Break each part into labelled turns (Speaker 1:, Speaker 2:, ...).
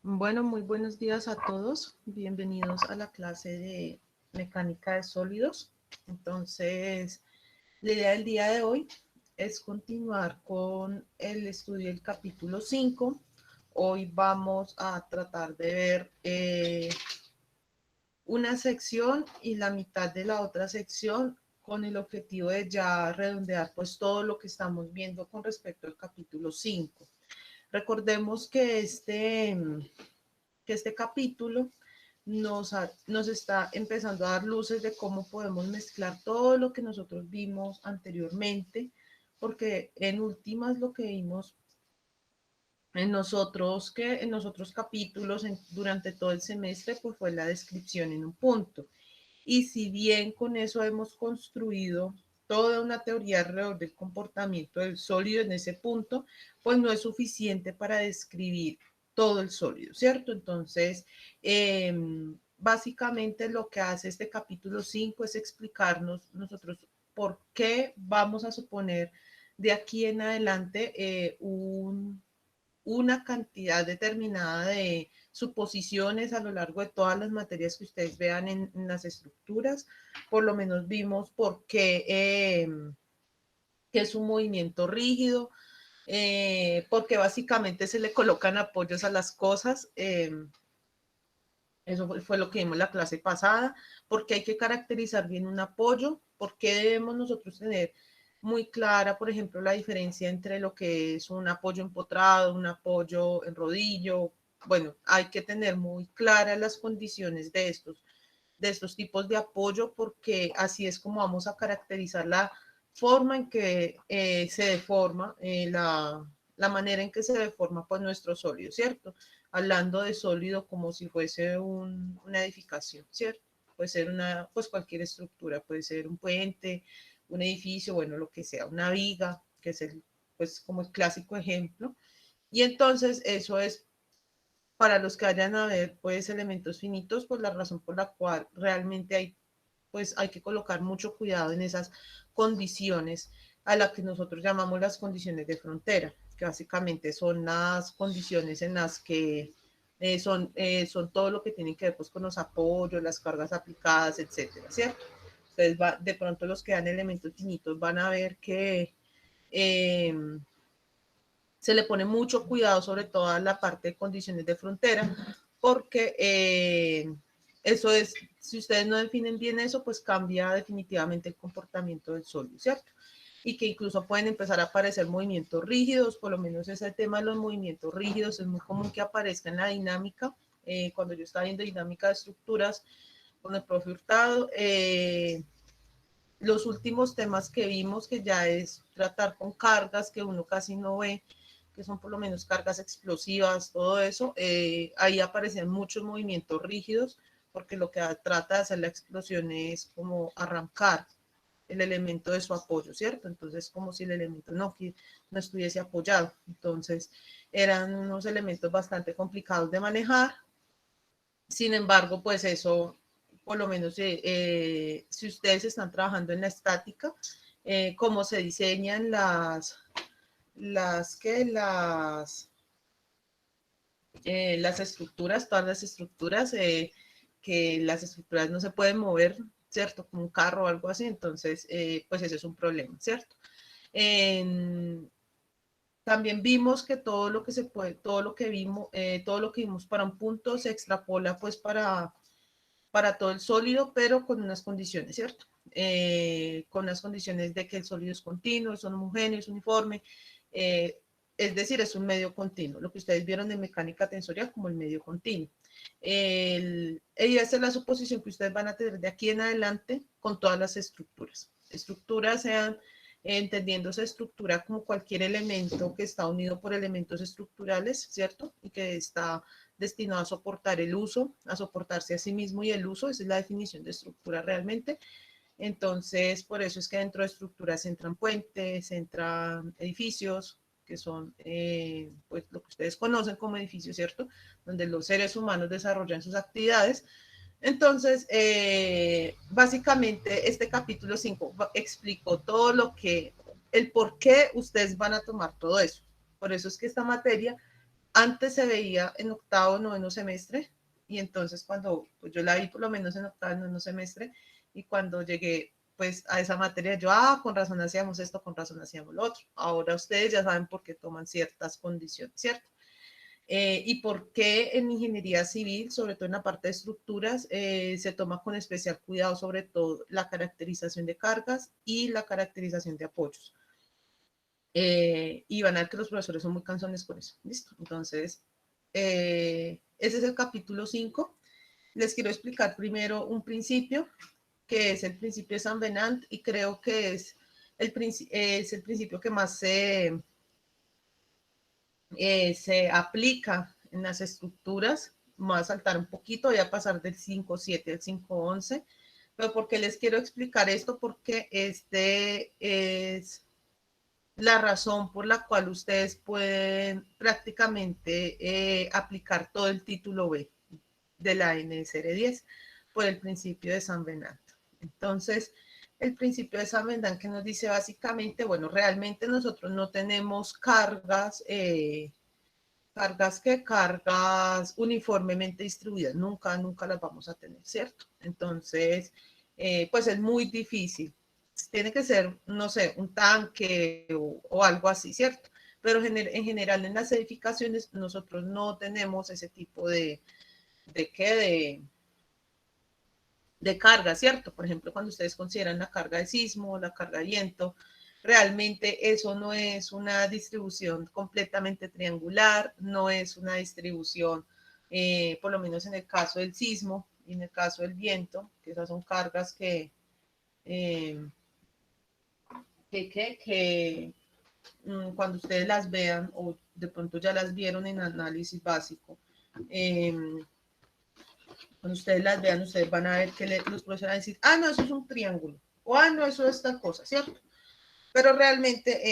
Speaker 1: Bueno, muy buenos días a todos. Bienvenidos a la clase de mecánica de sólidos. Entonces, la idea del día de hoy es continuar con el estudio del capítulo 5. Hoy vamos a tratar de ver una sección y la mitad de la otra sección con el objetivo de ya redondear pues todo lo que estamos viendo con respecto al capítulo 5. Recordemos que este capítulo nos está empezando a dar luces de cómo podemos mezclar todo lo que nosotros vimos anteriormente, porque en últimas lo que vimos en los otros capítulos durante todo el semestre, pues fue la descripción en un punto. Y si bien con eso hemos construido toda una teoría alrededor del comportamiento del sólido en ese punto, pues no es suficiente para describir todo el sólido, ¿cierto? Entonces, básicamente lo que hace este capítulo 5 es explicarnos nosotros por qué vamos a suponer de aquí en adelante una cantidad determinada de suposiciones a lo largo de todas las materias que ustedes vean en las estructuras. Por lo menos vimos por qué que es un movimiento rígido, porque básicamente se le colocan apoyos a las cosas. Eso fue lo que vimos la clase pasada, porque hay que caracterizar bien un apoyo, porque debemos nosotros tener muy clara, por ejemplo, la diferencia entre lo que es un apoyo empotrado, un apoyo en rodillo. Bueno, hay que tener muy claras las condiciones de estos tipos de apoyo, porque así es como vamos a caracterizar la forma en que se deforma, la manera en que se deforma pues nuestro sólido, ¿cierto? Hablando de sólido como si fuese una edificación, ¿cierto? Puede ser pues cualquier estructura, puede ser un puente, un edificio, bueno, lo que sea, una viga, que es pues como el clásico ejemplo. Y entonces eso es para los que vayan a ver pues elementos finitos, pues la razón por la cual realmente hay que colocar mucho cuidado en esas condiciones a las que nosotros llamamos las condiciones de frontera, que básicamente son las condiciones en las que son todo lo que tiene que ver pues, con los apoyos, las cargas aplicadas, etcétera, ¿cierto? Entonces, de pronto los que dan elementos finitos van a ver que eh, se le pone mucho cuidado sobre toda la parte de condiciones de frontera, porque eso es, si ustedes no definen bien eso, pues cambia definitivamente el comportamiento del sólido, ¿cierto? Y que incluso pueden empezar a aparecer movimientos rígidos, por lo menos ese tema de los movimientos rígidos es muy común que aparezca en la dinámica. Cuando yo estaba viendo dinámica de estructuras con el profe Hurtado, los últimos temas que vimos, que ya es tratar con cargas que uno casi no ve, que son por lo menos cargas explosivas, todo eso, ahí aparecen muchos movimientos rígidos, porque lo que trata de hacer la explosión es como arrancar el elemento de su apoyo, ¿cierto? Entonces, como si el elemento no estuviese apoyado. Entonces, eran unos elementos bastante complicados de manejar. Sin embargo, pues eso, por lo menos si ustedes están trabajando en la estática, cómo se diseñan las estructuras, todas las estructuras, que las estructuras no se pueden mover, ¿cierto? Como un carro o algo así, entonces, pues ese es un problema, ¿cierto? En, También vimos que todo lo que se puede, todo lo que vimos para un punto se extrapola pues para todo el sólido, pero con unas condiciones, ¿cierto? Con las condiciones de que el sólido es continuo, es homogéneo, es uniforme, es decir, es un medio continuo, lo que ustedes vieron en mecánica tensorial como el medio continuo. Y esa es la suposición que ustedes van a tener de aquí en adelante con todas las estructuras. Estructuras sean entendiendo esa estructura como cualquier elemento que está unido por elementos estructurales, ¿cierto? Y que está destinado a soportar el uso, a soportarse a sí mismo y el uso, esa es la definición de estructura realmente. Entonces, por eso es que dentro de estructuras entran puentes, entran edificios, que son pues lo que ustedes conocen como edificios, ¿cierto? Donde los seres humanos desarrollan sus actividades. Entonces, básicamente este capítulo 5 explicó todo lo que, el por qué ustedes van a tomar todo eso. Por eso es que esta materia antes se veía en octavo, noveno semestre, y entonces cuando pues yo la vi por lo menos en octavo, noveno semestre, y cuando llegué pues a esa materia, yo, con razón hacíamos esto, con razón hacíamos lo otro. Ahora ustedes ya saben por qué toman ciertas condiciones, ¿cierto? Y por qué en ingeniería civil, sobre todo en la parte de estructuras, se toma con especial cuidado sobre todo la caracterización de cargas y la caracterización de apoyos. Y van a ver que los profesores son muy cansones con eso. ¿Listo? Entonces, ese es el capítulo 5. Les quiero explicar primero un principio, que es el principio de San Venant, y creo que es el principio que más se aplica en las estructuras. Voy a saltar un poquito, voy a pasar del 5.7 al 5.11, pero ¿por qué les quiero explicar esto? Porque este es la razón por la cual ustedes pueden prácticamente aplicar todo el título B de la NSR 10 por el principio de San Venant. Entonces, el principio de San Venant que nos dice básicamente, bueno, realmente nosotros no tenemos cargas, cargas uniformemente distribuidas, nunca las vamos a tener, ¿cierto? Entonces, pues es muy difícil. Tiene que ser, no sé, un tanque o algo así, ¿cierto? Pero en general en las edificaciones nosotros no tenemos ese tipo de carga, ¿cierto? Por ejemplo, cuando ustedes consideran la carga de sismo, la carga de viento, realmente eso no es una distribución completamente triangular, no es una distribución, por lo menos en el caso del sismo y en el caso del viento, que esas son cargas eh, que cuando ustedes las vean o de pronto ya las vieron en análisis básico, eh, cuando ustedes las vean, ustedes van a ver que los profesores van a decir, no, eso es un triángulo, o no, eso es tal cosa, ¿cierto? Pero realmente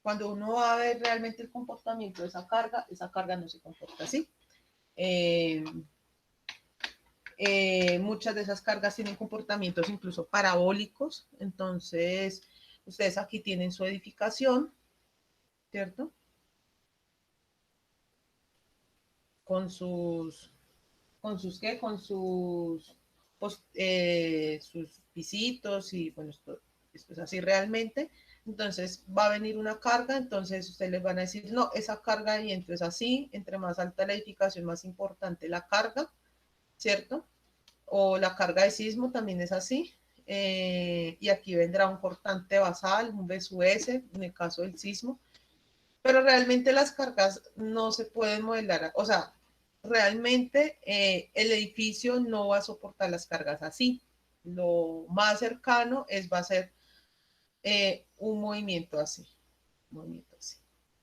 Speaker 1: cuando uno va a ver realmente el comportamiento de esa carga no se comporta así. Muchas de esas cargas tienen comportamientos incluso parabólicos, entonces ustedes aquí tienen su edificación, ¿cierto? Con ¿qué? Con sus pisitos y bueno, esto es así realmente. Entonces va a venir una carga, entonces ustedes les van a decir, no, esa carga de viento es así, entre más alta la edificación, más importante la carga, ¿cierto? O la carga de sismo también es así. Y aquí vendrá un cortante basal, un BSUS, en el caso del sismo. Pero realmente las cargas no se pueden modelar, o sea, realmente el edificio no va a soportar las cargas así. Lo más cercano va a ser un movimiento así, un movimiento así.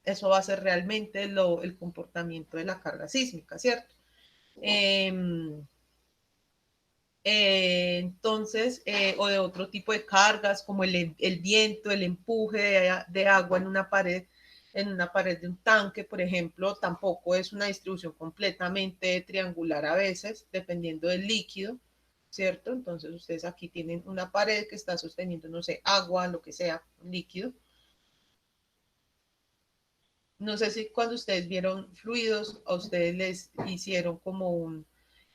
Speaker 1: Eso va a ser realmente el comportamiento de la carga sísmica, ¿cierto? Entonces, o de otro tipo de cargas como el viento, el empuje de agua en una pared de un tanque, por ejemplo, tampoco es una distribución completamente triangular a veces, dependiendo del líquido, ¿cierto? Entonces ustedes aquí tienen una pared que está sosteniendo, no sé, agua, lo que sea, líquido. No sé si cuando ustedes vieron fluidos, a ustedes les hicieron como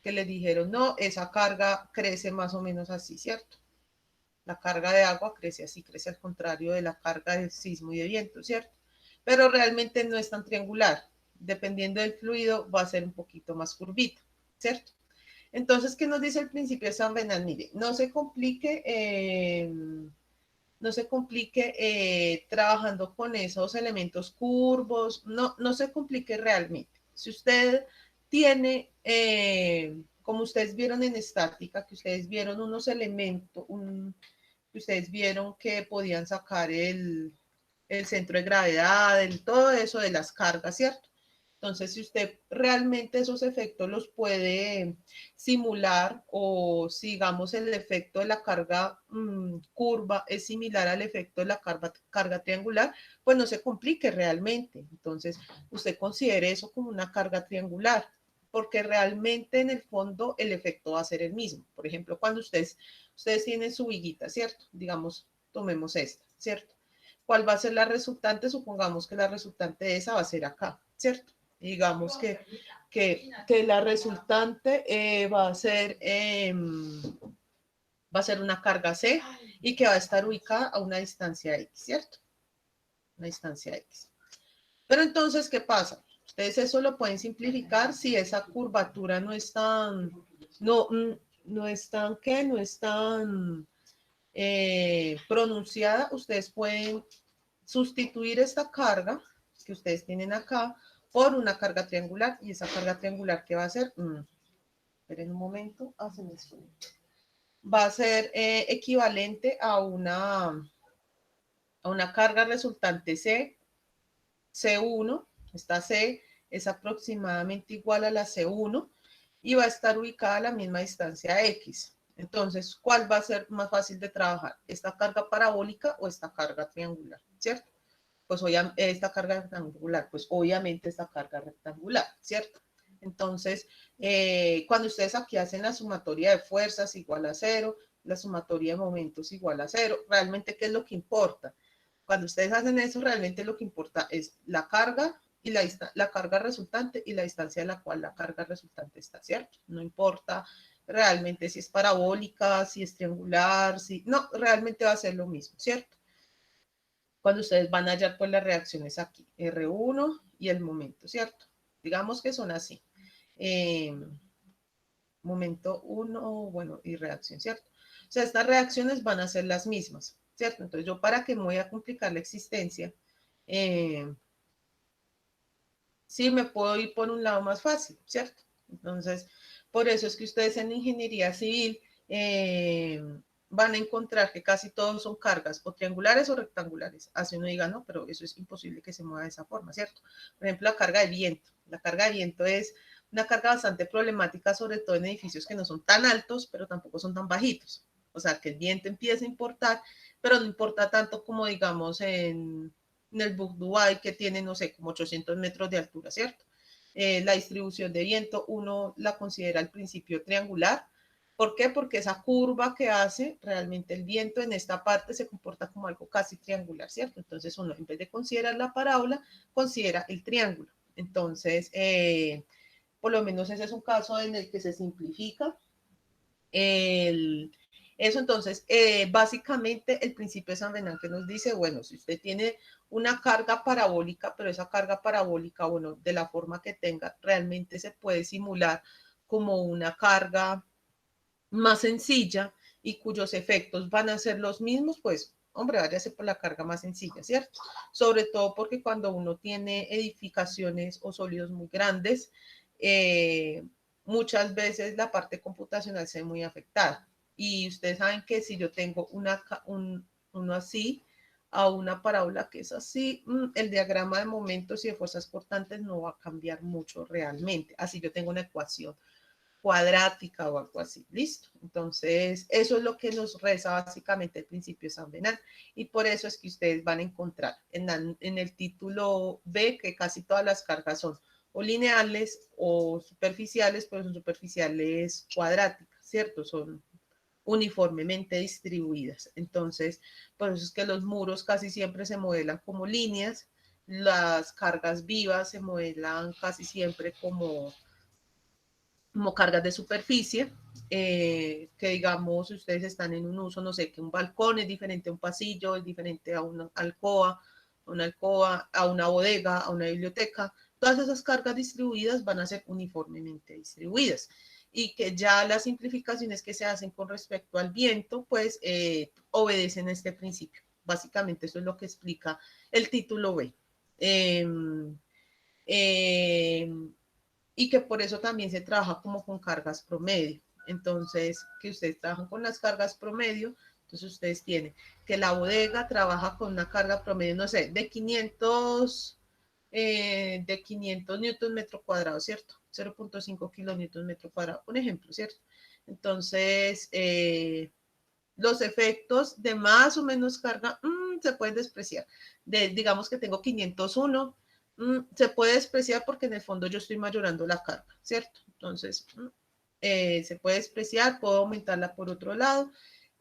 Speaker 1: que les dijeron, no, esa carga crece más o menos así, ¿cierto? La carga de agua crece así, crece al contrario de la carga de sismo y de viento, ¿cierto? Pero realmente no es tan triangular. Dependiendo del fluido, va a ser un poquito más curvito, ¿cierto? Entonces, ¿qué nos dice el principio de San Venal? Mire, no se complique trabajando con esos elementos curvos, no se complique realmente. Si usted tiene, como ustedes vieron en estática, que ustedes vieron unos elementos, que ustedes vieron que podían sacar el centro de gravedad, todo eso de las cargas, ¿cierto? Entonces, si usted realmente esos efectos los puede simular o sigamos el efecto de la carga curva es similar al efecto de la carga triangular, pues no se complique realmente. Entonces, usted considere eso como una carga triangular, porque realmente en el fondo el efecto va a ser el mismo. Por ejemplo, cuando ustedes tienen su viguita, ¿cierto? Digamos, tomemos esta, ¿cierto? ¿Cuál va a ser la resultante? Supongamos que la resultante de esa va a ser acá, ¿cierto? Digamos que la resultante va a ser una carga C y que va a estar ubicada a una distancia X, ¿cierto? Una distancia X. Pero entonces, ¿qué pasa? Ustedes eso lo pueden simplificar si esa curvatura no es tan, no es tan, ¿qué? No es tan pronunciada. Ustedes pueden sustituir esta carga que ustedes tienen acá por una carga triangular. Y esa carga triangular, ¿qué va a ser? Esperen un momento, hacen esto. Va a ser equivalente a una carga resultante C1, esta C es aproximadamente igual a la C1 y va a estar ubicada a la misma distancia X. Entonces, ¿cuál va a ser más fácil de trabajar? ¿Esta carga parabólica o esta carga triangular? ¿Cierto? Pues esta carga rectangular, pues obviamente esta carga rectangular, ¿cierto? Entonces, cuando ustedes aquí hacen la sumatoria de fuerzas igual a 0, la sumatoria de momentos igual a 0, realmente, ¿qué es lo que importa? Cuando ustedes hacen eso, realmente lo que importa es la carga y la carga resultante y la distancia a la cual la carga resultante está, ¿cierto? No importa realmente si es parabólica, si es triangular, no, realmente va a ser lo mismo, ¿cierto? Cuando ustedes van a hallar pues las reacciones aquí, R1 y el momento, ¿cierto? Digamos que son así. Momento 1, bueno, y reacción, ¿cierto? O sea, estas reacciones van a ser las mismas, ¿cierto? Entonces, yo para que me voy a complicar la existencia, sí me puedo ir por un lado más fácil, ¿cierto? Entonces, por eso es que ustedes en ingeniería civil van a encontrar que casi todos son cargas o triangulares o rectangulares. Así uno diga, no, pero eso es imposible que se mueva de esa forma, ¿cierto? Por ejemplo, la carga de viento. La carga de viento es una carga bastante problemática, sobre todo en edificios que no son tan altos, pero tampoco son tan bajitos. O sea, que el viento empieza a importar, pero no importa tanto como, digamos, en el Bug Dubai, que tiene, no sé, como 800 metros de altura, ¿cierto? La distribución de viento uno la considera al principio triangular. ¿Por qué? Porque esa curva que hace realmente el viento en esta parte se comporta como algo casi triangular, ¿cierto? Entonces uno, en vez de considerar la parábola, considera el triángulo. Entonces, por lo menos ese es un caso en el que se simplifica eso. Entonces, básicamente el principio de San Venán que nos dice, bueno, si usted tiene una carga parabólica, pero esa carga parabólica, bueno, de la forma que tenga, realmente se puede simular como una carga más sencilla y cuyos efectos van a ser los mismos, pues, hombre, váyase por la carga más sencilla, ¿cierto? Sobre todo porque cuando uno tiene edificaciones o sólidos muy grandes, muchas veces la parte computacional se ve muy afectada. Y ustedes saben que si yo tengo uno así, a una parábola que es así, el diagrama de momentos y de fuerzas cortantes no va a cambiar mucho realmente. Así yo tengo una ecuación cuadrática o algo así, listo. Entonces, eso es lo que nos reza básicamente el principio de San Venal, y por eso es que ustedes van a encontrar en el título B que casi todas las cargas son o lineales o superficiales, pero son superficiales cuadráticas, ¿cierto? Son uniformemente distribuidas. Entonces, por eso es que los muros casi siempre se modelan como líneas, las cargas vivas se modelan casi siempre como cargas de superficie, que digamos, si ustedes están en un uso, no sé, que un balcón es diferente a un pasillo, es diferente a una alcoba, a una bodega, a una biblioteca. Todas esas cargas distribuidas van a ser uniformemente distribuidas. Y que ya las simplificaciones que se hacen con respecto al viento, pues obedecen a este principio. Básicamente eso es lo que explica el título B. Eh, eh, y que por eso también se trabaja como con cargas promedio. Entonces, que ustedes trabajan con las cargas promedio, entonces ustedes tienen que la bodega trabaja con una carga promedio, no sé, de 500 newton metro cuadrado, ¿cierto? 0.5 kilonewton metro cuadrado, un ejemplo, ¿cierto? Entonces, los efectos de más o menos carga se pueden despreciar. Digamos que tengo 501, se puede despreciar porque en el fondo yo estoy mayorando la carga, ¿cierto? Entonces, se puede despreciar, puedo aumentarla por otro lado.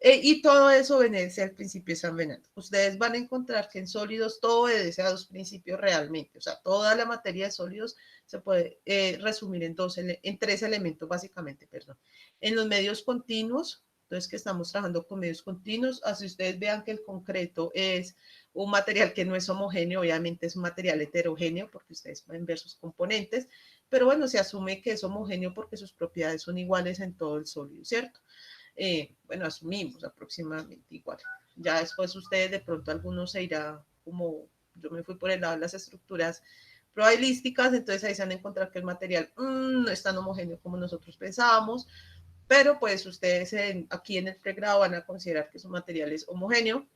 Speaker 1: Y todo eso obedece al principio de San Venancio. Ustedes van a encontrar que en sólidos todo obedece a dos principios realmente. O sea, toda la materia de sólidos se puede resumir en tres elementos básicamente, perdón. En los medios continuos, entonces que estamos trabajando con medios continuos, así ustedes vean que el concreto es un material que no es homogéneo, obviamente es un material heterogéneo porque ustedes pueden ver sus componentes, pero bueno, se asume que es homogéneo porque sus propiedades son iguales en todo el sólido, ¿cierto? Bueno, asumimos aproximadamente igual. Ya después ustedes de pronto algunos se irá como yo me fui por el lado de las estructuras probabilísticas, entonces ahí se van a encontrar que el material no es tan homogéneo como nosotros pensábamos, pero pues ustedes aquí en el pregrado van a considerar que su material es homogéneo,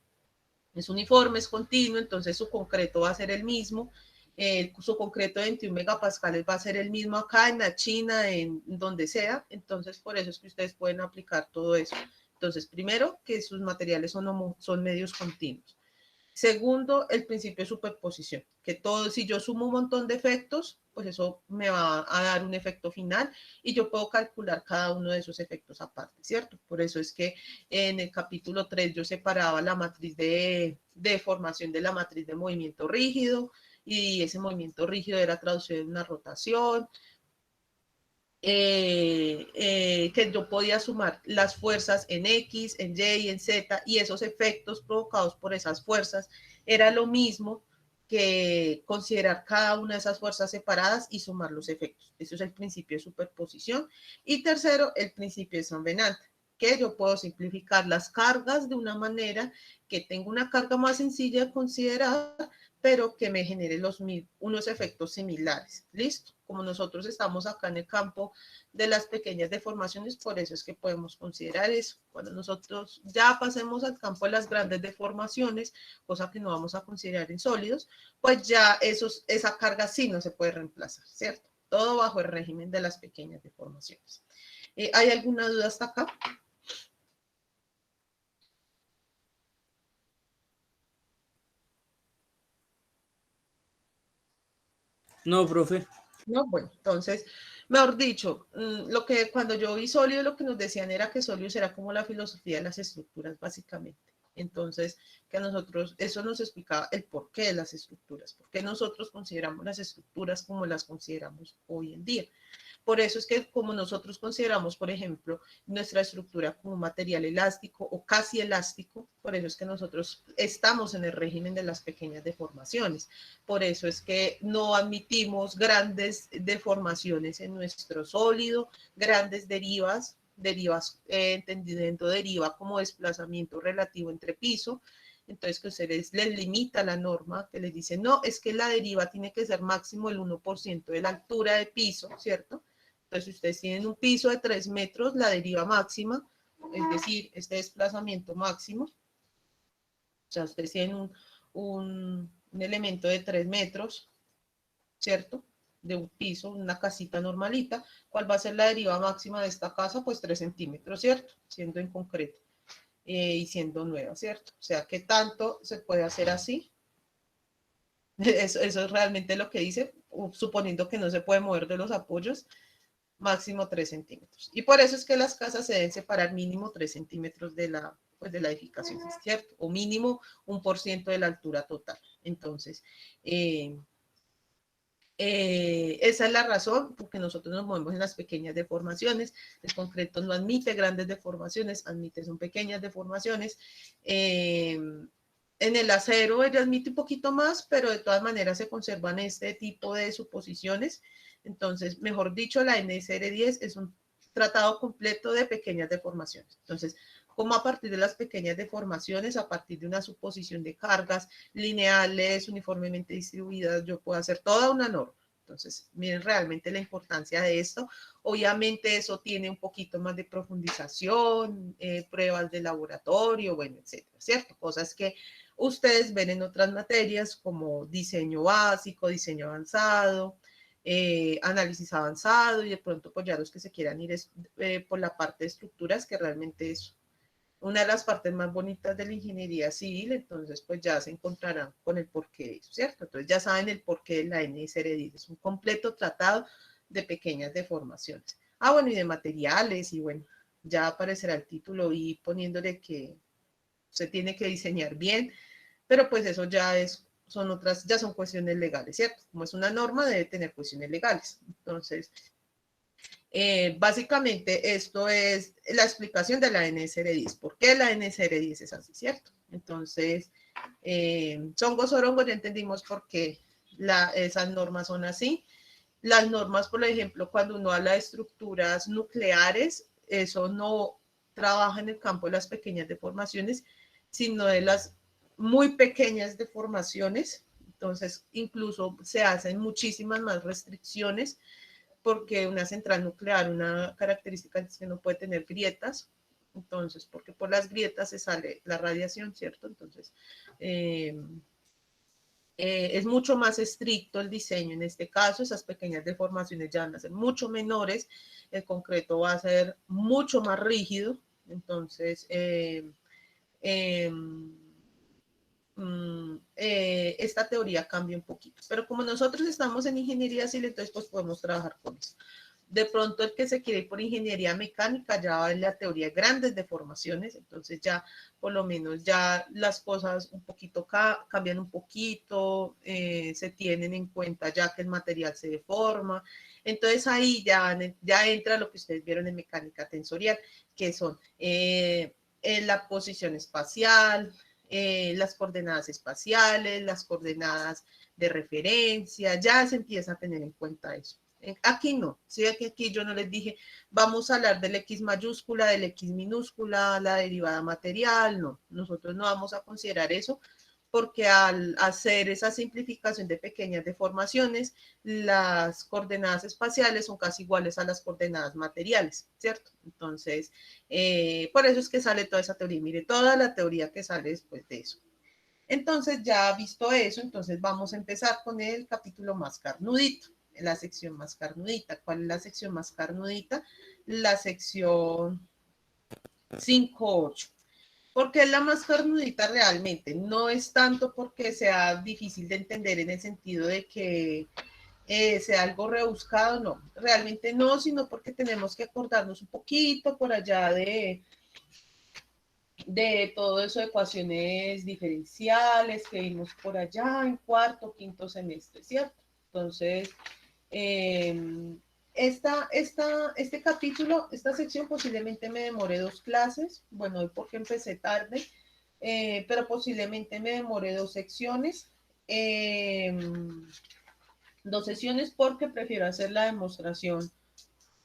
Speaker 1: es uniforme, es continuo, entonces su concreto va a ser el mismo, su concreto de 21 megapascales va a ser el mismo acá en la China, en donde sea, entonces por eso es que ustedes pueden aplicar todo eso. Entonces, primero, que sus materiales son medios continuos. Segundo, el principio de superposición, que todo, si yo sumo un montón de efectos, pues eso me va a dar un efecto final y yo puedo calcular cada uno de esos efectos aparte, ¿cierto? Por eso es que en el capítulo 3 yo separaba la matriz de deformación de la matriz de movimiento rígido y ese movimiento rígido era traducido en una rotación, que yo podía sumar las fuerzas en X, en Y y en Z, y esos efectos provocados por esas fuerzas era lo mismo que considerar cada una de esas fuerzas separadas y sumar los efectos. Eso es el principio de superposición. Y tercero, el principio de San Venante, que yo puedo simplificar las cargas de una manera que tenga una carga más sencilla de considerar, pero que me genere unos efectos similares. ¿Listo? Como nosotros estamos acá en el campo de las pequeñas deformaciones, por eso es que podemos considerar eso. Cuando nosotros ya pasemos al campo de las grandes deformaciones, cosa que no vamos a considerar en sólidos, pues ya esa carga sí no se puede reemplazar, ¿cierto? Todo bajo el régimen de las pequeñas deformaciones. ¿Hay alguna duda hasta acá?
Speaker 2: No, profe.
Speaker 1: No, bueno, entonces, mejor dicho, lo que cuando yo vi sólido, lo que nos decían era que sólido era como la filosofía de las estructuras, básicamente. Entonces, que a nosotros, eso nos explicaba el porqué de las estructuras, por qué nosotros consideramos las estructuras como las consideramos hoy en día. Por eso es que como nosotros consideramos, por ejemplo, nuestra estructura como material elástico o casi elástico, por eso es que nosotros estamos en el régimen de las pequeñas deformaciones. Por eso es que no admitimos grandes deformaciones en nuestro sólido, grandes derivas entendiendo deriva como desplazamiento relativo entre piso, entonces que ustedes les limita la norma, que les dice, no, es que la deriva tiene que ser máximo el 1% de la altura de piso, ¿cierto? Entonces, si ustedes tienen un piso de 3 metros, la deriva máxima, es decir, este desplazamiento máximo, o sea, ustedes tienen un elemento de 3 metros, ¿cierto? De un piso, una casita normalita, ¿cuál va a ser la deriva máxima de esta casa? Pues 3 centímetros, ¿cierto? Siendo en concreto y siendo nueva, ¿cierto? O sea, ¿qué tanto se puede hacer así? Eso es realmente lo que dice, suponiendo que no se puede mover de los apoyos, máximo 3 centímetros. Y por eso es que las casas se deben separar mínimo 3 centímetros de la edificación, ¿cierto? O mínimo 1% de la altura total. Entonces, esa es la razón porque nosotros nos movemos en las pequeñas deformaciones. El concreto no admite grandes deformaciones, admite son pequeñas deformaciones. En el acero ella admite un poquito más, pero de todas maneras se conservan este tipo de suposiciones. Entonces, mejor dicho, la NSR10 es un tratado completo de pequeñas deformaciones. Entonces, como a partir de las pequeñas deformaciones, a partir de una suposición de cargas lineales, uniformemente distribuidas, yo puedo hacer toda una norma. Entonces, miren realmente la importancia de esto. Obviamente eso tiene un poquito más de profundización, pruebas de laboratorio, bueno, etcétera, ¿cierto? Cosas que ustedes ven en otras materias como diseño básico, diseño avanzado, análisis avanzado y de pronto pues ya los que se quieran ir por la parte de estructuras que realmente es una de las partes más bonitas de la ingeniería civil, entonces pues ya se encontrarán con el porqué de eso, ¿cierto? Entonces ya saben el porqué de la NSR10, es un completo tratado de pequeñas deformaciones. Ah, bueno, y de materiales y bueno, ya aparecerá el título y poniéndole que se tiene que diseñar bien, pero pues eso son otras, ya son cuestiones legales, ¿cierto? Como es una norma, debe tener cuestiones legales. Entonces, básicamente esto es la explicación de la NSR10. ¿Por qué la NSR10 es así, cierto? Entonces, Songo Sorongo ya entendimos por qué esas normas son así. Las normas, por ejemplo, cuando uno habla de estructuras nucleares, eso no trabaja en el campo de las pequeñas deformaciones, sino de las muy pequeñas deformaciones. Entonces, incluso se hacen muchísimas más restricciones porque una central nuclear, una característica es que no puede tener grietas, entonces, porque por las grietas se sale la radiación, ¿cierto? Entonces, es mucho más estricto el diseño en este caso, esas pequeñas deformaciones ya van a ser mucho menores, el concreto va a ser mucho más rígido, entonces eh, esta teoría cambia un poquito, pero como nosotros estamos en ingeniería civil, entonces pues podemos trabajar con eso. De pronto el que se quiere ir por ingeniería mecánica ya va en la teoría de grandes deformaciones, entonces ya por lo menos ya las cosas un poquito cambian un poquito, se tienen en cuenta ya que el material se deforma, entonces ahí ya entra lo que ustedes vieron en mecánica tensorial, que son la posición espacial, las coordenadas espaciales, las coordenadas de referencia, ya se empieza a tener en cuenta eso. Aquí no, sí, aquí yo no les dije, vamos a hablar del X mayúscula, del X minúscula, la derivada material, no, nosotros no vamos a considerar eso, porque al hacer esa simplificación de pequeñas deformaciones, las coordenadas espaciales son casi iguales a las coordenadas materiales, ¿cierto? Entonces, por eso es que sale toda esa teoría. Mire, toda la teoría que sale después de eso. Entonces, ya visto eso, entonces vamos a empezar con el capítulo más carnudito, la sección más carnudita. ¿Cuál es la sección más carnudita? La sección 5.8. Porque es la más carnudita realmente. No es tanto porque sea difícil de entender en el sentido de que sea algo rebuscado, no. Realmente no, sino porque tenemos que acordarnos un poquito por allá de todo eso de ecuaciones diferenciales que vimos por allá en cuarto, quinto semestre, ¿cierto? Entonces, este capítulo, esta sección posiblemente me demore 2 clases, bueno, hoy porque empecé tarde, pero posiblemente me demore 2 secciones, 2 sesiones porque prefiero hacer la demostración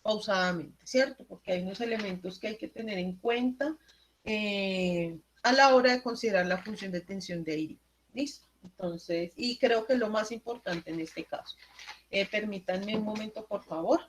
Speaker 1: pausadamente, ¿cierto? Porque hay unos elementos que hay que tener en cuenta a la hora de considerar la función de tensión de Iri. ¿Listo? Entonces, y creo que es lo más importante en este caso. Permítanme un momento, por favor.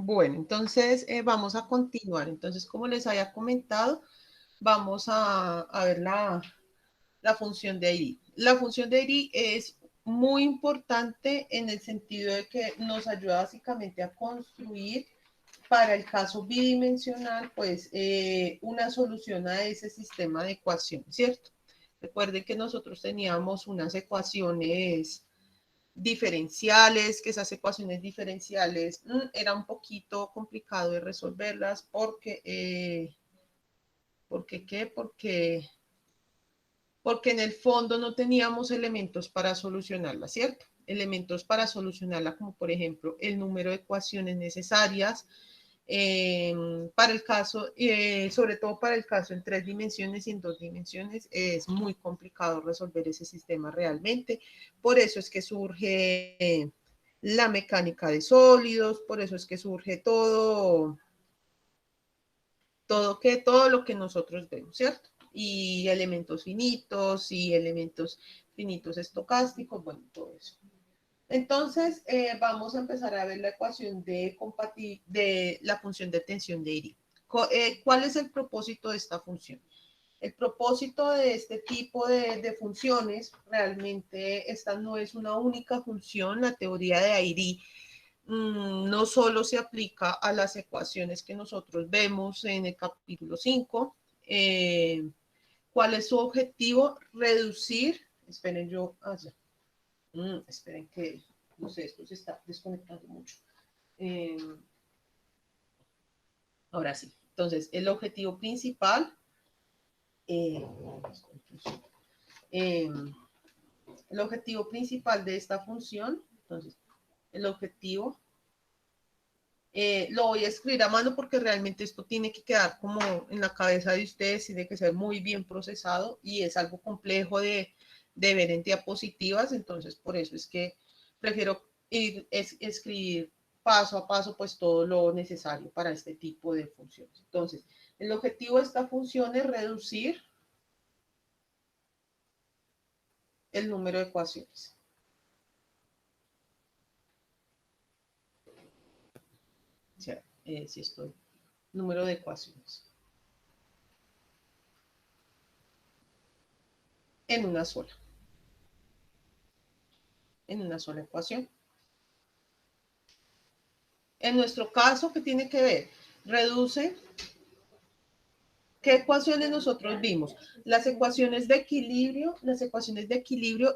Speaker 1: Bueno, entonces vamos a continuar. Entonces, como les había comentado, vamos a ver la función de ID. La función de ID es muy importante en el sentido de que nos ayuda básicamente a construir para el caso bidimensional, pues una solución a ese sistema de ecuaciones, ¿cierto? Recuerden que nosotros teníamos unas ecuaciones diferenciales, que esas ecuaciones diferenciales era un poquito complicado de resolverlas porque, ¿por qué? Porque en el fondo no teníamos elementos para solucionarla, ¿cierto? Elementos para solucionarla, como por ejemplo el número de ecuaciones necesarias para el caso, sobre todo para el caso en 3 dimensiones y en 2 dimensiones, es muy complicado resolver ese sistema realmente. Por eso es que surge la mecánica de sólidos, por eso es que surge todo lo que nosotros vemos, ¿cierto? Y elementos finitos estocásticos, bueno, todo eso. Entonces, vamos a empezar a ver la ecuación de la función de tensión de Iri. ¿Cuál es el propósito de esta función? El propósito de este tipo de funciones, realmente esta no es una única función, la teoría de Airy no solo se aplica a las ecuaciones que nosotros vemos en el capítulo 5. ¿Cuál es su objetivo? Reducir, esperen yo, esperen que, no sé, esto se está desconectando mucho. Ahora sí, entonces el objetivo principal, eh, el objetivo principal de esta función, entonces el objetivo lo voy a escribir a mano porque realmente esto tiene que quedar como en la cabeza de ustedes, tiene que ser muy bien procesado y es algo complejo de ver en diapositivas, entonces por eso es que prefiero escribir paso a paso pues todo lo necesario para este tipo de funciones. Entonces, el objetivo de esta función es reducir el número de ecuaciones. O sea, si estoy, número de ecuaciones. En una sola ecuación. En nuestro caso, ¿qué tiene que ver? Reduce. ¿Qué ecuaciones nosotros vimos? Las ecuaciones de equilibrio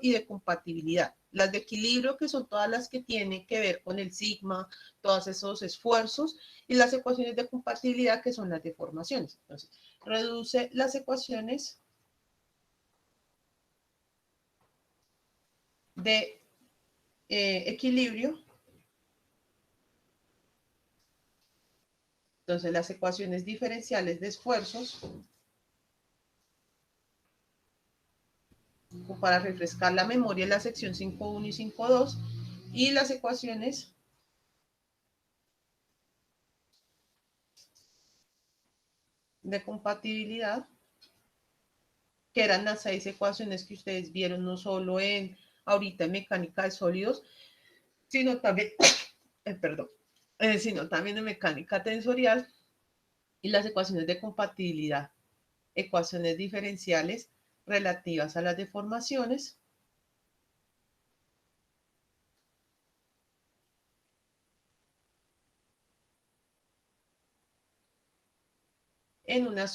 Speaker 1: y de compatibilidad. Las de equilibrio, que son todas las que tienen que ver con el sigma, todos esos esfuerzos, y las ecuaciones de compatibilidad, que son las deformaciones. Entonces, reduce las ecuaciones de equilibrio. Entonces, las ecuaciones diferenciales de esfuerzos, para refrescar la memoria, la sección 5.1 y 5.2, y las ecuaciones de compatibilidad, que eran las 6 ecuaciones que ustedes vieron no solo ahorita en mecánica de sólidos, sino también, perdón, sino también en mecánica tensorial, y las ecuaciones de compatibilidad, ecuaciones diferenciales relativas a las deformaciones, en una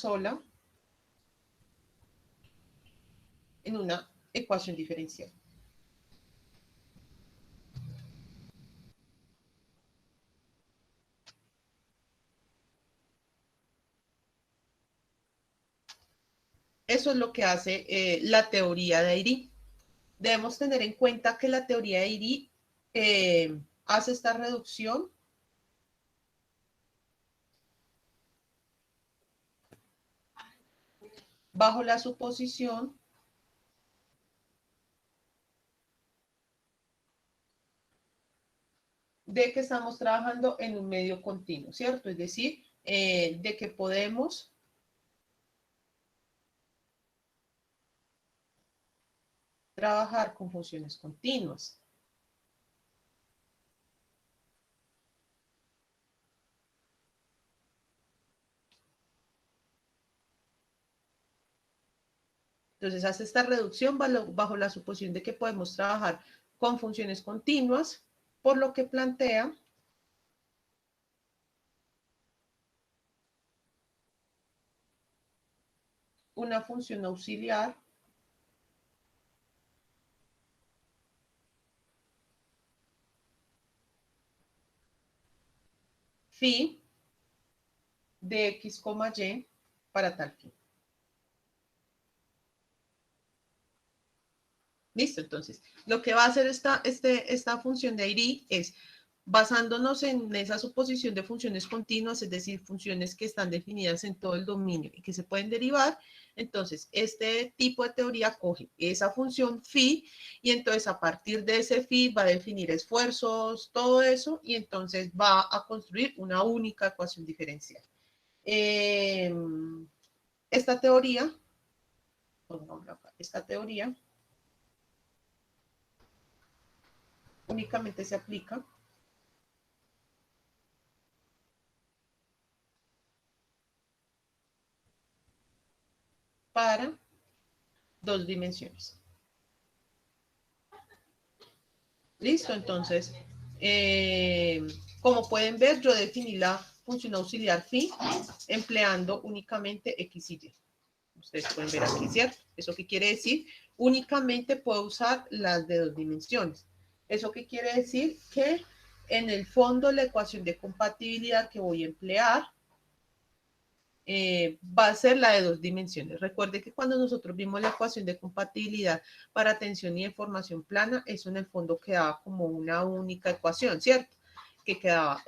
Speaker 1: ecuación diferencial. Eso es lo que hace la teoría de Airy. Debemos tener en cuenta que la teoría de Airy hace esta reducción bajo la suposición de que estamos trabajando en un medio continuo, ¿cierto? Es decir, de que podemos trabajar con funciones continuas. Entonces hace esta reducción bajo la suposición de que podemos trabajar con funciones continuas, por lo que plantea una función auxiliar phi de x, y para tal fin. Listo, entonces, lo que va a hacer esta función de ID es, basándonos en esa suposición de funciones continuas, es decir, funciones que están definidas en todo el dominio y que se pueden derivar, entonces, este tipo de teoría coge esa función phi y entonces a partir de ese phi va a definir esfuerzos, todo eso, y entonces va a construir una única ecuación diferencial. Esta teoría, esta teoría únicamente se aplica para dos dimensiones. Listo, entonces, como pueden ver, yo definí la función auxiliar phi empleando únicamente x y y. Ustedes pueden ver aquí, ¿cierto? ¿Eso qué quiere decir? Únicamente puedo usar las de dos dimensiones. ¿Eso qué quiere decir? Que en el fondo la ecuación de compatibilidad que voy a emplear va a ser la de dos dimensiones. Recuerde que cuando nosotros vimos la ecuación de compatibilidad para tensión y deformación plana, eso en el fondo quedaba como una única ecuación, ¿cierto? Que quedaba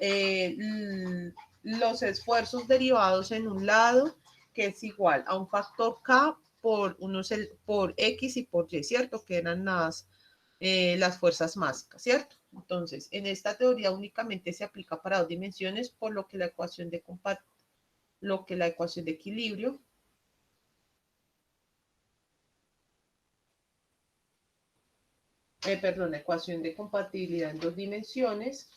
Speaker 1: los esfuerzos derivados en un lado, que es igual a un factor K por X y por Y, ¿cierto? Que eran las fuerzas mágicas, ¿cierto? Entonces, en esta teoría únicamente se aplica para dos dimensiones, por lo que la ecuación de equilibrio la ecuación de compatibilidad en dos dimensiones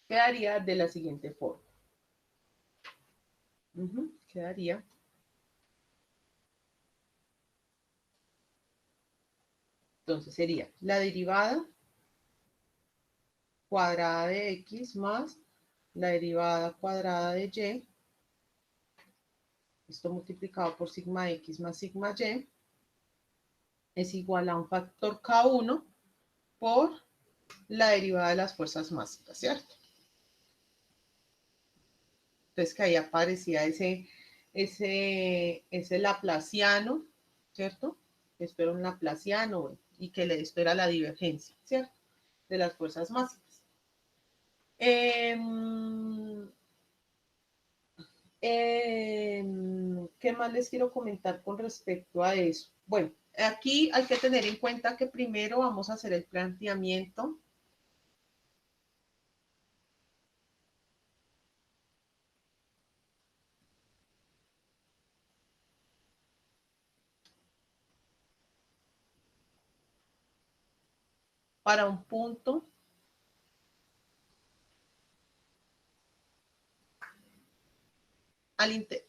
Speaker 1: quedaría de la siguiente forma. Quedaría entonces sería la derivada cuadrada de x más la derivada cuadrada de y, esto multiplicado por sigma x más sigma y, es igual a un factor K1 por la derivada de las fuerzas mágicas, ¿cierto? Entonces que ahí aparecía ese laplaciano, ¿cierto? Esto era un laplaciano y que esto era la divergencia, ¿cierto? De las fuerzas mágicas. ¿Qué más les quiero comentar con respecto a eso? Bueno, aquí hay que tener en cuenta que primero vamos a hacer el planteamiento para un punto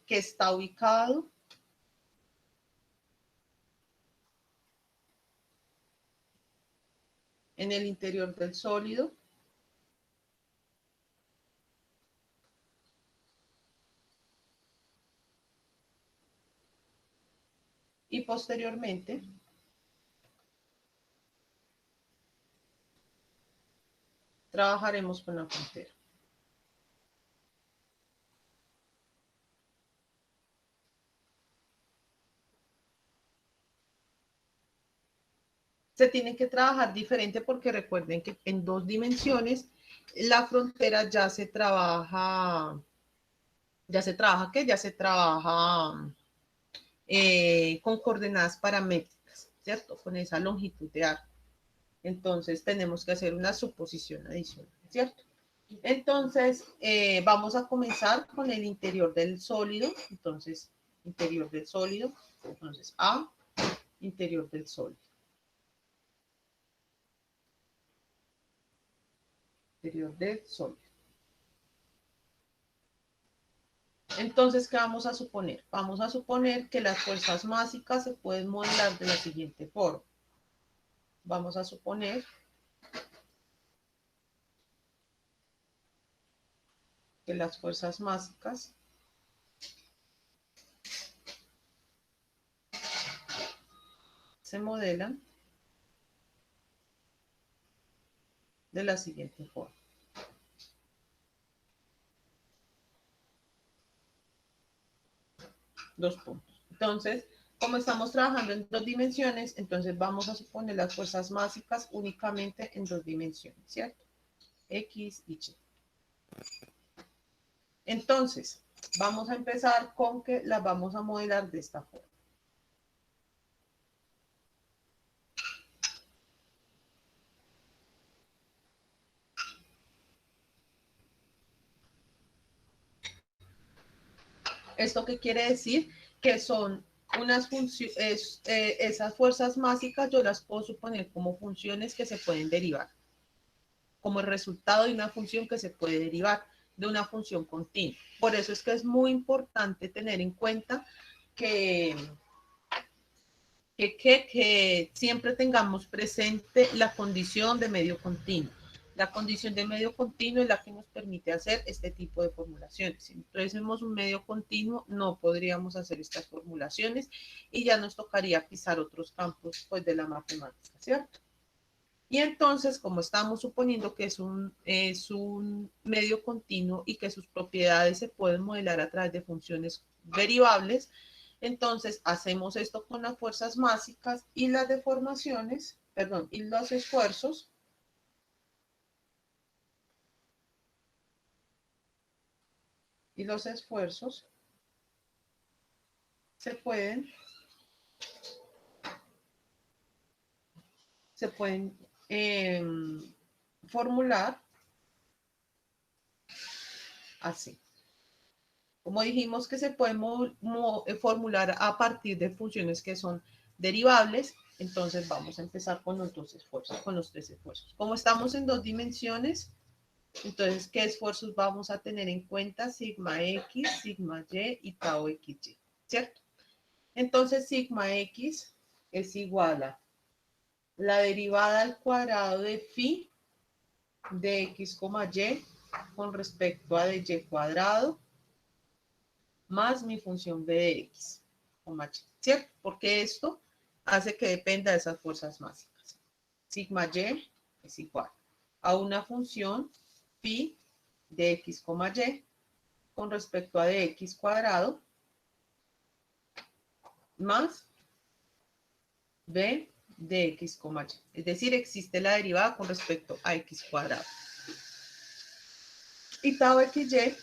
Speaker 1: que está ubicado en el interior del sólido y posteriormente trabajaremos con la frontera. Se tienen que trabajar diferente porque recuerden que en dos dimensiones la frontera ¿qué? Ya se trabaja con coordenadas paramétricas, ¿cierto? Con esa longitud de arco. Entonces tenemos que hacer una suposición adicional, ¿cierto? Entonces vamos a comenzar con el interior del sólido. Entonces, interior del sólido. Entonces, A, interior del sólido. Interior del sólido. Entonces, ¿qué vamos a suponer? Vamos a suponer que las fuerzas básicas se pueden modelar de la siguiente forma. Vamos a suponer que las fuerzas básicas se modelan de la siguiente forma. Dos puntos. Entonces, como estamos trabajando en dos dimensiones, entonces vamos a suponer las fuerzas básicas únicamente en dos dimensiones, ¿cierto? X y Y. Entonces, vamos a empezar con que las vamos a modelar de esta forma. ¿Esto qué quiere decir? Que son unas funciones, esas fuerzas básicas yo las puedo suponer como funciones que se pueden derivar, como el resultado de una función que se puede derivar de una función continua. Por eso es que es muy importante tener en cuenta que, que siempre tengamos presente la condición de medio continuo. La condición de medio continuo es la que nos permite hacer este tipo de formulaciones. Si tuviésemos un medio continuo, no podríamos hacer estas formulaciones y ya nos tocaría pisar otros campos pues, de la matemática, ¿cierto? Y entonces, como estamos suponiendo que es un medio continuo y que sus propiedades se pueden modelar a través de funciones derivables, entonces hacemos esto con las fuerzas básicas y las deformaciones, perdón, y los esfuerzos. Y los esfuerzos se pueden, se pueden formular así. Como dijimos que se puede formular a partir de funciones que son derivables, entonces vamos a empezar con los dos esfuerzos, con los tres esfuerzos. Como estamos en dos dimensiones, entonces, ¿qué esfuerzos vamos a tener en cuenta? Sigma X, sigma Y y tau XY, ¿cierto? Entonces, sigma X es igual a la derivada al cuadrado de phi de X, Y con respecto a de Y cuadrado más mi función b de x, ¿cierto? Porque esto hace que dependa de esas fuerzas básicas. Sigma y es igual a una función phi de x, y con respecto a de x cuadrado más b de x, y. Es decir, existe la derivada con respecto a x cuadrado. Y tau xy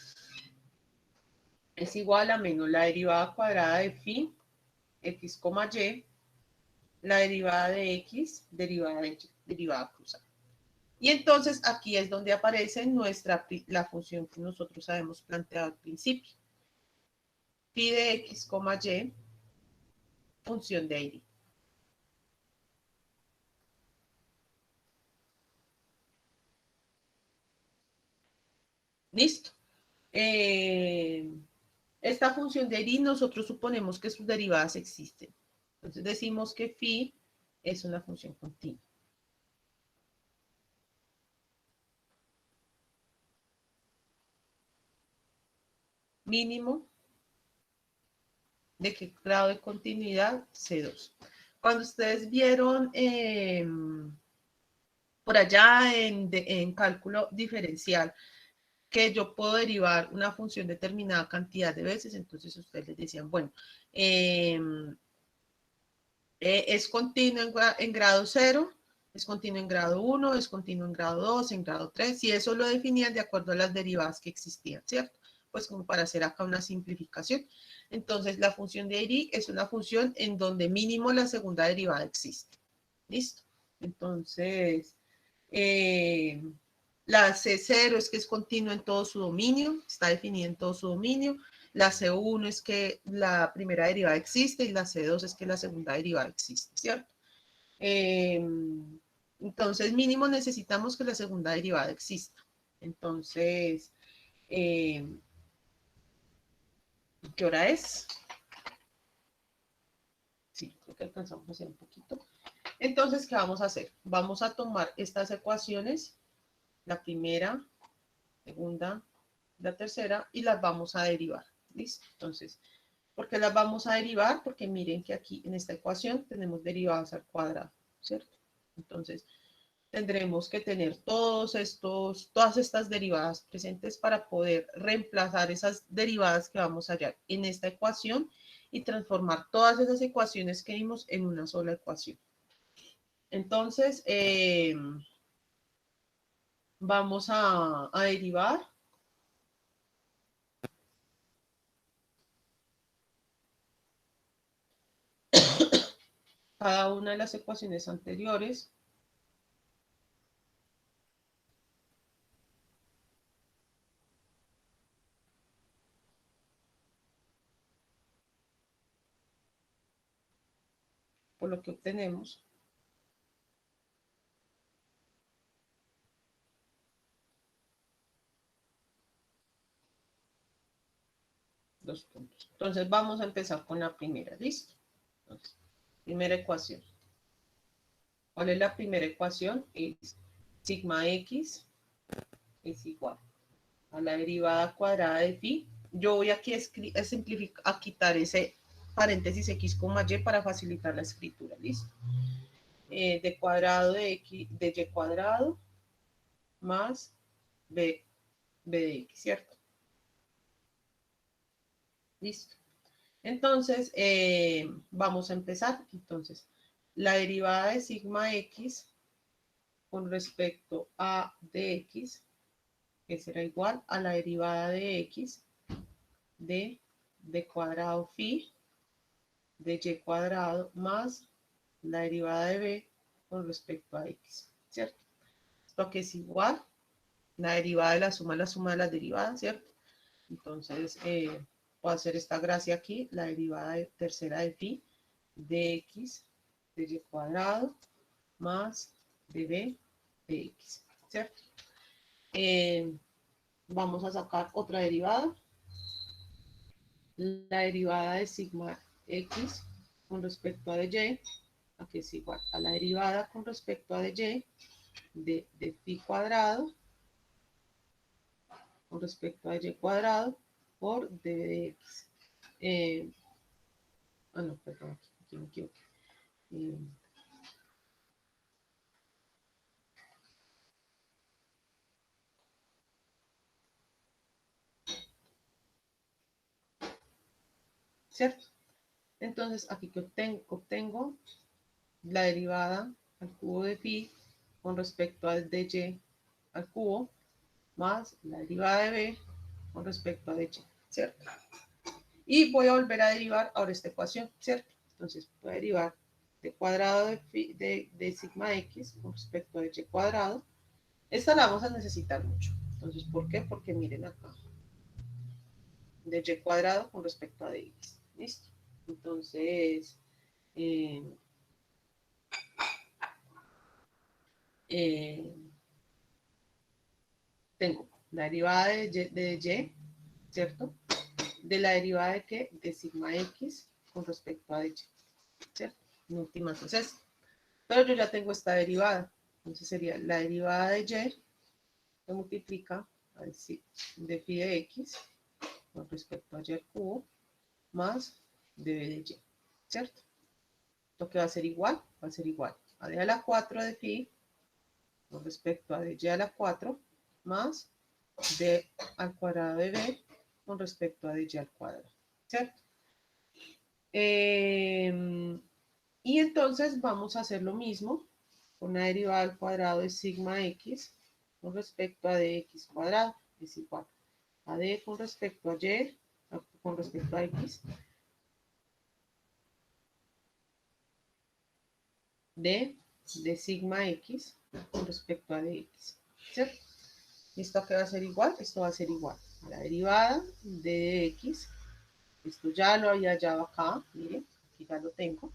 Speaker 1: es igual a menos la derivada cuadrada de phi x, y, la derivada de x, derivada de y, derivada cruzada. Y entonces aquí es donde aparece la función que nosotros habíamos planteado al principio. Phi de x, y, función de y. Listo. Esta función de y nosotros suponemos que sus derivadas existen. Entonces decimos que phi es una función continua. Mínimo de qué grado de continuidad, C2. Cuando ustedes vieron por allá en cálculo diferencial, que yo puedo derivar una función determinada cantidad de veces, entonces ustedes les decían, bueno, es continuo en grado 0, es continuo en grado 1, es continuo en grado 2, en grado 3, y eso lo definían de acuerdo a las derivadas que existían, ¿cierto? Pues como para hacer acá una simplificación. Entonces, la función de Dirichlet es una función en donde mínimo la segunda derivada existe. ¿Listo? Entonces, la C0 es que es continua en todo su dominio, está definida en todo su dominio. La C1 es que la primera derivada existe y la C2 es que la segunda derivada existe, ¿cierto? Entonces, mínimo necesitamos que la segunda derivada exista. Entonces, ¿Qué hora es? Sí, creo que alcanzamos a hacer un poquito. Entonces, ¿qué vamos a hacer? Vamos a tomar estas ecuaciones, la primera, segunda, la tercera, y las vamos a derivar. ¿Listo? Entonces, ¿por qué las vamos a derivar? Porque miren que aquí en esta ecuación tenemos derivadas al cuadrado, ¿cierto? Entonces, tendremos que tener todas estas derivadas presentes para poder reemplazar esas derivadas que vamos a hallar en esta ecuación y transformar todas esas ecuaciones que vimos en una sola ecuación. Entonces, vamos a derivar cada una de las ecuaciones anteriores por lo que obtenemos. Dos puntos. Entonces vamos a empezar con la primera, ¿listo? Entonces, primera ecuación. ¿Cuál es la primera ecuación? Es sigma x es igual a la derivada cuadrada de phi. Yo voy aquí a quitar ese paréntesis x, y para facilitar la escritura, ¿listo? De cuadrado de x, de y cuadrado más b de x, ¿cierto? Listo. Entonces, vamos a empezar. Entonces, la derivada de sigma x con respecto a dx, que será igual a la derivada de x de cuadrado phi de y cuadrado más la derivada de b con respecto a x, ¿cierto? Esto que es igual, la derivada de la suma de las derivadas, ¿cierto? Entonces, voy a hacer esta gracia aquí, la derivada tercera de phi de x de y cuadrado más de b de x, ¿cierto? Vamos a sacar otra derivada, la derivada de sigma x con respecto a de y, aquí es igual a la derivada con respecto a de y de phi cuadrado con respecto a y cuadrado por d de x. No, perdón, aquí me equivoqué. Eh, ¿Cierto? Entonces, aquí que obtengo la derivada al cubo de phi con respecto al de y al cubo más la derivada de b con respecto a de y, ¿cierto? Y voy a volver a derivar ahora esta ecuación, ¿cierto? Entonces voy a derivar de cuadrado de sigma x con respecto a y cuadrado. Esta la vamos a necesitar mucho. Entonces, ¿por qué? Porque miren acá. De y cuadrado con respecto a dx. ¿Listo? Entonces, eh, eh, tengo la derivada de y, ¿cierto? De la derivada de qué? De sigma x con respecto a de y, ¿cierto? En últimas es eso. Pero yo ya tengo esta derivada. Entonces sería la derivada de y que multiplica de phi de x con respecto a y al cubo más de b de y, ¿cierto? Esto que va a ser igual, va a ser igual a d a la 4 de phi con respecto a de y a la 4 más d al cuadrado de b con respecto a de y al cuadrado, ¿cierto? Y entonces vamos a hacer lo mismo con la derivada al cuadrado de sigma x con respecto a dx cuadrado es igual a d con respecto a y con respecto a x de sigma x con respecto a dx, ¿cierto? ¿Esto qué va a ser igual? Esto va a ser igual a la derivada de dx. Esto ya lo había hallado acá, miren, aquí ya lo tengo.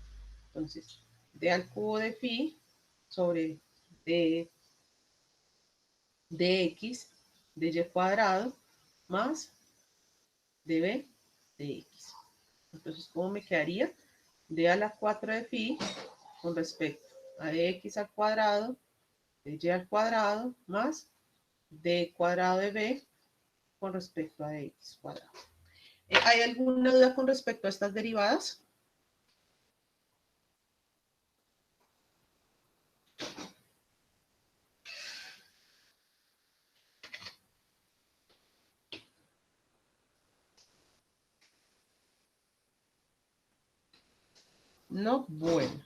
Speaker 1: Entonces, d al cubo de phi sobre d de x de y cuadrado más de b de X. Entonces, ¿cómo me quedaría? D a la 4 de phi con respecto a X al cuadrado de Y al cuadrado más D cuadrado de B con respecto a X cuadrado. ¿Hay alguna duda con respecto a estas derivadas? No, bueno.